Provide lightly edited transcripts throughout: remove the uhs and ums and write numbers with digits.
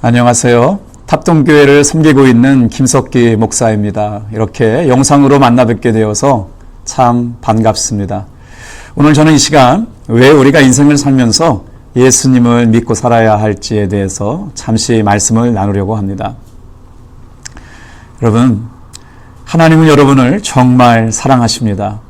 안녕하세요. 탑동교회를 섬기고 있는 김석기 목사입니다. 이렇게 영상으로 만나 뵙게 되어서 참 반갑습니다. 오늘 저는 이 시간 왜 우리가 인생을 살면서 예수님을 믿고 살아야 할지에 대해서 잠시 말씀을 나누려고 합니다. 여러분, 하나님은 여러분을 정말 사랑하십니다.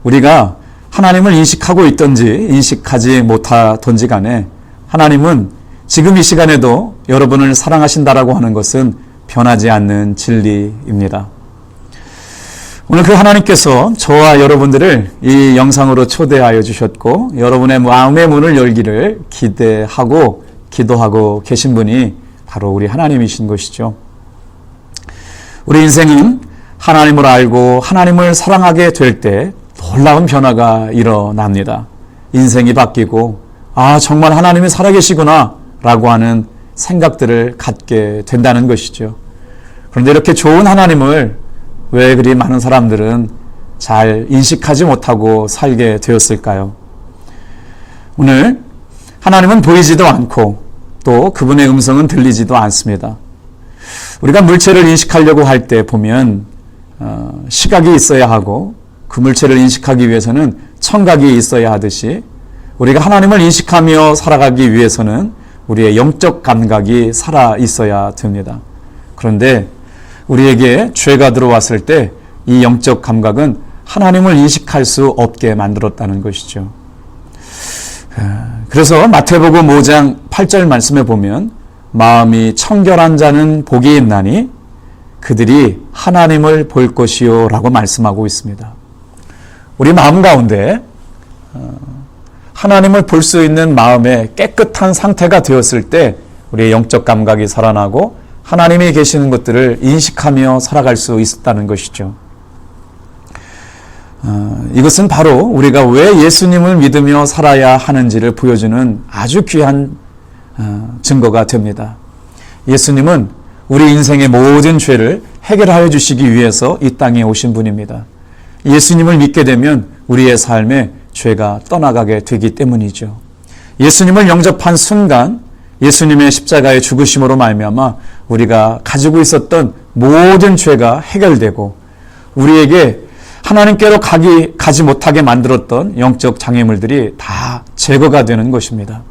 우리가 하나님을 인식하고 있든지 인식하지 못하든지 간에 하나님은 지금 이 시간에도 여러분을 사랑하신다라고 하는 것은 변하지 않는 진리입니다. 오늘 그 하나님께서 저와 여러분들을 이 영상으로 초대하여 주셨고 여러분의 마음의 문을 열기를 기대하고 기도하고 계신 분이 바로 우리 하나님이신 것이죠. 우리 인생은 하나님을 알고 하나님을 사랑하게 될 때 놀라운 변화가 일어납니다. 인생이 바뀌고 정말 하나님이 살아계시구나 라고 하는 생각들을 갖게 된다는 것이죠. 그런데 이렇게 좋은 하나님을 왜 그리 많은 사람들은 잘 인식하지 못하고 살게 되었을까요? 오늘 하나님은 보이지도 않고 또 그분의 음성은 들리지도 않습니다. 우리가 물체를 인식하려고 할 때 보면 시각이 있어야 하고 그 물체를 인식하기 위해서는 청각이 있어야 하듯이 우리가 하나님을 인식하며 살아가기 위해서는 우리의 영적 감각이 살아 있어야 됩니다. 그런데 우리에게 죄가 들어왔을 때 이 영적 감각은 하나님을 인식할 수 없게 만들었다는 것이죠. 그래서 마태복음 5장 8절 말씀에 보면 마음이 청결한 자는 복이 있나니 그들이 하나님을 볼 것이요 라고 말씀하고 있습니다. 우리 마음 가운데 하나님을 볼 수 있는 마음의 깨끗한 상태가 되었을 때 우리의 영적 감각이 살아나고 하나님이 계시는 것들을 인식하며 살아갈 수 있었다는 것이죠. 이것은 바로 우리가 왜 예수님을 믿으며 살아야 하는지를 보여주는 아주 귀한 증거가 됩니다. 예수님은 우리 인생의 모든 죄를 해결하여 주시기 위해서 이 땅에 오신 분입니다. 예수님을 믿게 되면 우리의 삶에 죄가 떠나가게 되기 때문이죠. 예수님을 영접한 순간 예수님의 십자가의 죽으심으로 말미암아 우리가 가지고 있었던 모든 죄가 해결되고 우리에게 하나님께로 가지 못하게 만들었던 영적 장애물들이 다 제거가 되는 것입니다.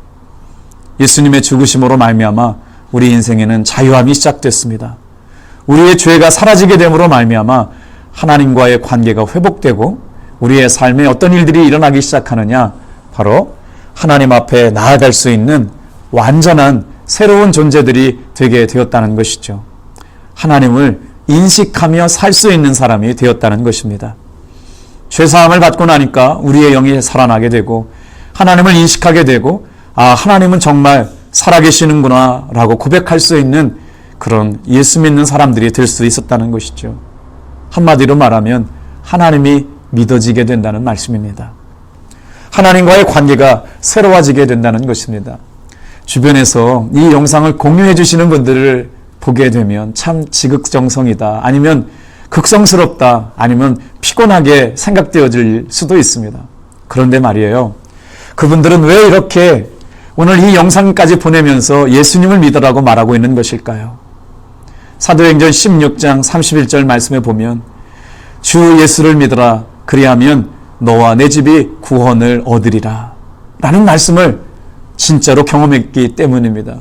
예수님의 죽으심으로 말미암아 우리 인생에는 자유함이 시작됐습니다. 우리의 죄가 사라지게 됨으로 말미암아 하나님과의 관계가 회복되고 우리의 삶에 어떤 일들이 일어나기 시작하느냐? 바로 하나님 앞에 나아갈 수 있는 완전한 새로운 존재들이 되게 되었다는 것이죠. 하나님을 인식하며 살 수 있는 사람이 되었다는 것입니다. 죄사함을 받고 나니까 우리의 영이 살아나게 되고 하나님을 인식하게 되고 하나님은 정말 살아계시는구나 라고 고백할 수 있는 그런 예수 믿는 사람들이 될 수 있었다는 것이죠. 한마디로 말하면 하나님이 믿어지게 된다는 말씀입니다. 하나님과의 관계가 새로워지게 된다는 것입니다. 주변에서 이 영상을 공유해 주시는 분들을 보게 되면 참 지극정성이다, 아니면 극성스럽다, 아니면 피곤하게 생각되어질 수도 있습니다. 그런데 말이에요, 그분들은 왜 이렇게 오늘 이 영상까지 보내면서 예수님을 믿으라고 말하고 있는 것일까요? 사도행전 16장 31절 말씀에 보면 주 예수를 믿으라, 그리하면 너와 내 집이 구원을 얻으리라 라는 말씀을 진짜로 경험했기 때문입니다.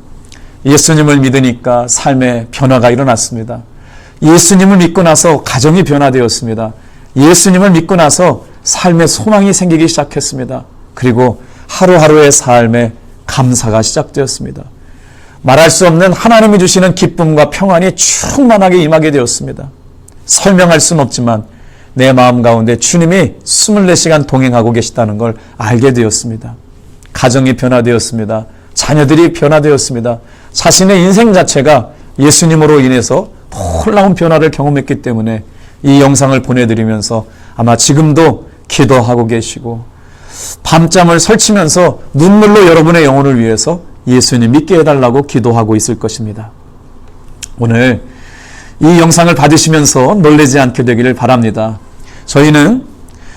예수님을 믿으니까 삶의 변화가 일어났습니다. 예수님을 믿고 나서 가정이 변화되었습니다. 예수님을 믿고 나서 삶의 소망이 생기기 시작했습니다. 그리고 하루하루의 삶에 감사가 시작되었습니다. 말할 수 없는 하나님이 주시는 기쁨과 평안이 충만하게 임하게 되었습니다. 설명할 수는 없지만 내 마음 가운데 주님이 24시간 동행하고 계시다는 걸 알게 되었습니다. 가정이 변화되었습니다. 자녀들이 변화되었습니다. 자신의 인생 자체가 예수님으로 인해서 놀라운 변화를 경험했기 때문에 이 영상을 보내드리면서 아마 지금도 기도하고 계시고 밤잠을 설치면서 눈물로 여러분의 영혼을 위해서 예수님 믿게 해달라고 기도하고 있을 것입니다. 오늘 이 영상을 받으시면서 놀라지 않게 되기를 바랍니다. 저희는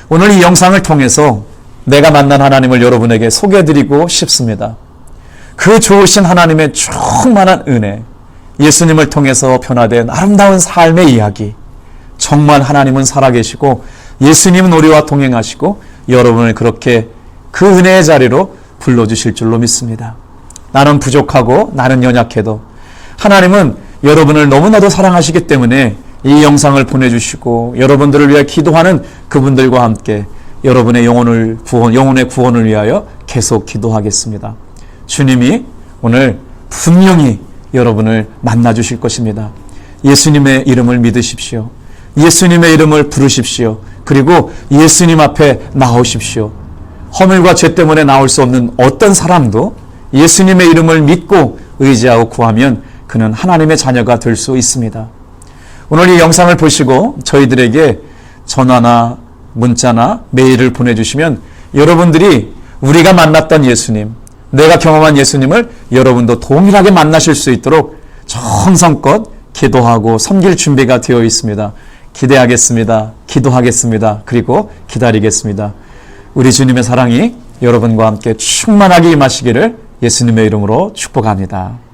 오늘 이 영상을 통해서 내가 만난 하나님을 여러분에게 소개해드리고 싶습니다. 그 좋으신 하나님의 충만한 은혜, 예수님을 통해서 변화된 아름다운 삶의 이야기, 정말 하나님은 살아계시고 예수님은 우리와 동행하시고 여러분을 그렇게 그 은혜의 자리로 불러주실 줄로 믿습니다. 나는 부족하고 나는 연약해도 하나님은 여러분을 너무나도 사랑하시기 때문에 이 영상을 보내주시고 여러분들을 위해 기도하는 그분들과 함께 여러분의 영혼의 구원을 위하여 계속 기도하겠습니다. 주님이 오늘 분명히 여러분을 만나 주실 것입니다. 예수님의 이름을 믿으십시오. 예수님의 이름을 부르십시오. 그리고 예수님 앞에 나오십시오. 허물과 죄 때문에 나올 수 없는 어떤 사람도 예수님의 이름을 믿고 의지하고 구하면 그는 하나님의 자녀가 될 수 있습니다. 오늘 이 영상을 보시고 저희들에게 전화나 문자나 메일을 보내주시면 여러분들이 우리가 만났던 예수님, 내가 경험한 예수님을 여러분도 동일하게 만나실 수 있도록 정성껏 기도하고 섬길 준비가 되어 있습니다. 기대하겠습니다. 기도하겠습니다. 그리고 기다리겠습니다. 우리 주님의 사랑이 여러분과 함께 충만하게 임하시기를 예수님의 이름으로 축복합니다.